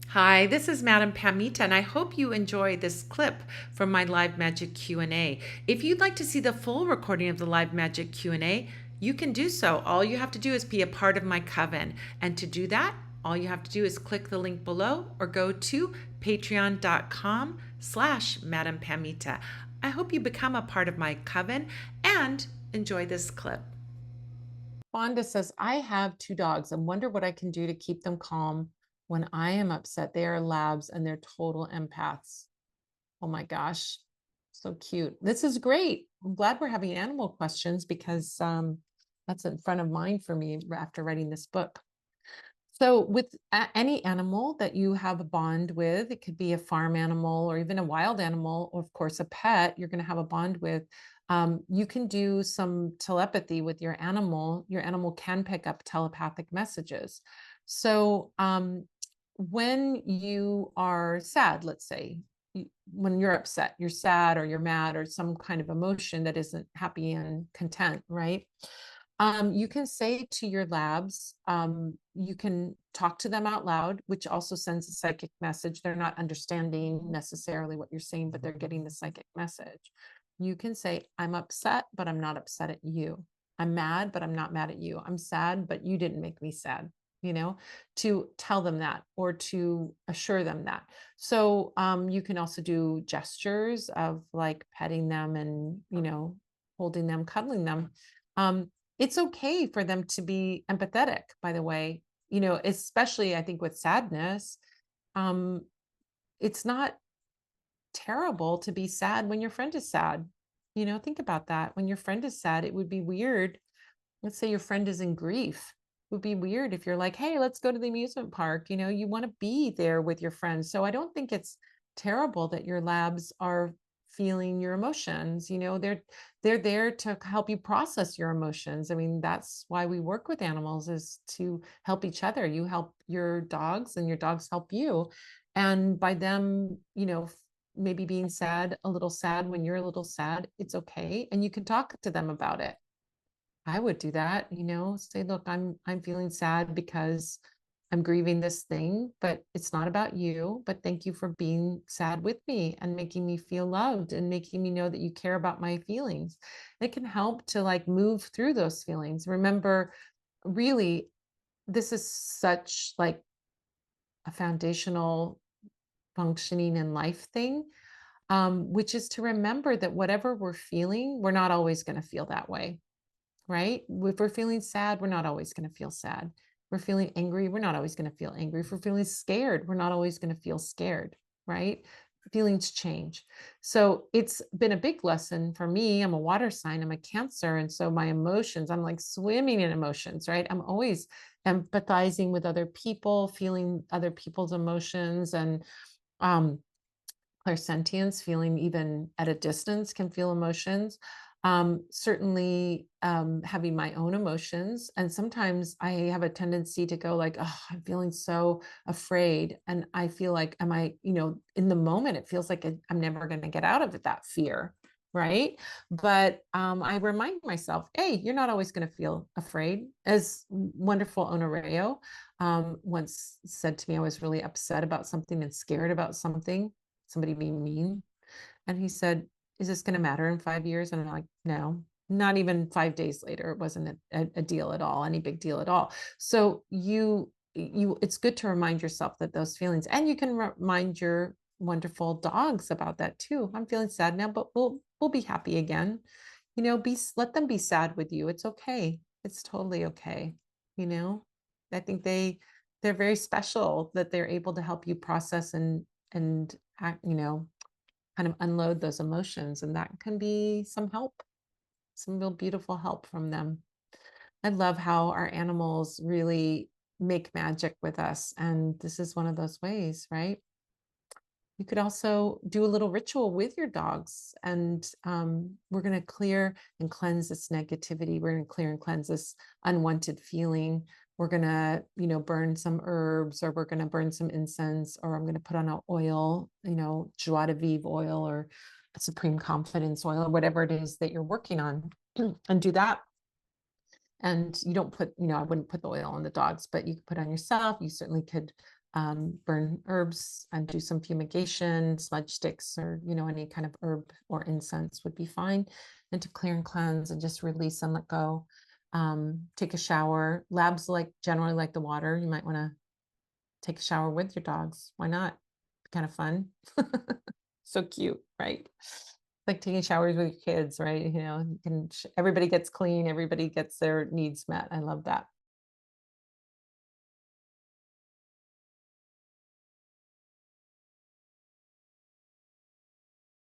Hi, this is Madam Pamita, and I hope you enjoy this clip from my Live Magic Q&A. If you'd like to see the full recording of the Live Magic Q&A, you can do so. All you have to do is be a part of my coven. And to do that, all you have to do is click the link below or go to patreon.com/Madam Pamita. I hope you become a part of my coven and enjoy this clip. Fonda says, I have two dogs and wonder what I can do to keep them calm when I am upset. They are labs and they're total empaths. Oh my gosh, so cute. This is great. I'm glad we're having animal questions because that's in front of mind for me after writing this book. So, with any animal that you have a bond with, it could be a farm animal or even a wild animal, or of course, a pet you're going to have a bond with. You can do some telepathy with your animal. Your animal can pick up telepathic messages. So, when you are sad, let's say, when you're upset, you're sad or you're mad or some kind of emotion that isn't happy and content, right? You can say to your labs, you can talk to them out loud, which also sends a psychic message. They're not understanding necessarily what you're saying, but they're getting the psychic message. You can say, I'm upset, but I'm not upset at you. I'm mad, but I'm not mad at you. I'm sad, but you didn't make me sad, to tell them that or to assure them that. So you can also do gestures of like petting them and, holding them, cuddling them. Um, it's okay for them to be empathetic, by the way, especially I think with sadness. Um, it's not terrible to be sad when your friend is sad. Think about that. When your friend is sad, it would be weird. Let's say your friend is in grief. It would be weird if you're like, hey, let's go to the amusement park. You want to be there with your friends. So I don't think it's terrible that your labs are feeling your emotions. They're there to help you process your emotions. I mean, that's why we work with animals, is to help each other. You help your dogs and your dogs help you. And by them, maybe being sad, a little sad when you're a little sad, it's okay. And you can talk to them about it. I would do that, say, look, I'm feeling sad because I'm grieving this thing, but it's not about you. But thank you for being sad with me and making me feel loved and making me know that you care about my feelings. It can help to like move through those feelings. Remember, really, this is such like a foundational functioning in life thing, which is to remember that whatever we're feeling, we're not always going to feel that way, right? If we're feeling sad, we're not always going to feel sad. If we're feeling angry, we're not always going to feel angry. If we're feeling scared, we're not always going to feel scared, right? Feelings change. So it's been a big lesson for me. I'm a water sign, I'm a Cancer. And so my emotions, I'm like swimming in emotions, right? I'm always empathizing with other people, feeling other people's emotions, and um, clairsentience, feeling even at a distance can feel emotions. Certainly having my own emotions. And sometimes I have a tendency to go like, oh, I'm feeling so afraid. And I feel like, am I, in the moment, it feels like I'm never going to get out of it, that fear. Right. But I remind myself, hey, you're not always going to feel afraid. As wonderful Honoreo once said to me, I was really upset about something and scared about somebody being mean. And he said, is this going to matter in 5 years? And I'm like, no, not even 5 days later. It wasn't a deal at all, any big deal at all. So it's good to remind yourself that those feelings, and you can remind your wonderful dogs about that too. I'm feeling sad now, but we'll be happy again. Let them be sad with you. It's okay. It's totally okay. You know, I think they're very special that they're able to help you process and act, kind of unload those emotions. And that can be some help, some real beautiful help from them. I love how our animals really make magic with us. And this is one of those ways, right? You could also do a little ritual with your dogs. And we're going to clear and cleanse this negativity. We're going to clear and cleanse this unwanted feeling. We're going to, burn some herbs, or we're going to burn some incense, or I'm going to put on an oil, joie de vivre oil, or supreme confidence oil, or whatever it is that you're working on, and do that. And you don't put, I wouldn't put the oil on the dogs, but you could put on yourself. You certainly could burn herbs and do some fumigation, smudge sticks, or, any kind of herb or incense would be fine. And to clear and cleanse and just release and let go. Take a shower. Labs generally like the water. You might want to take a shower with your dogs. Why not? Kind of fun. So cute, right? Like taking showers with your kids, right? Everybody gets clean, everybody gets their needs met. I love that.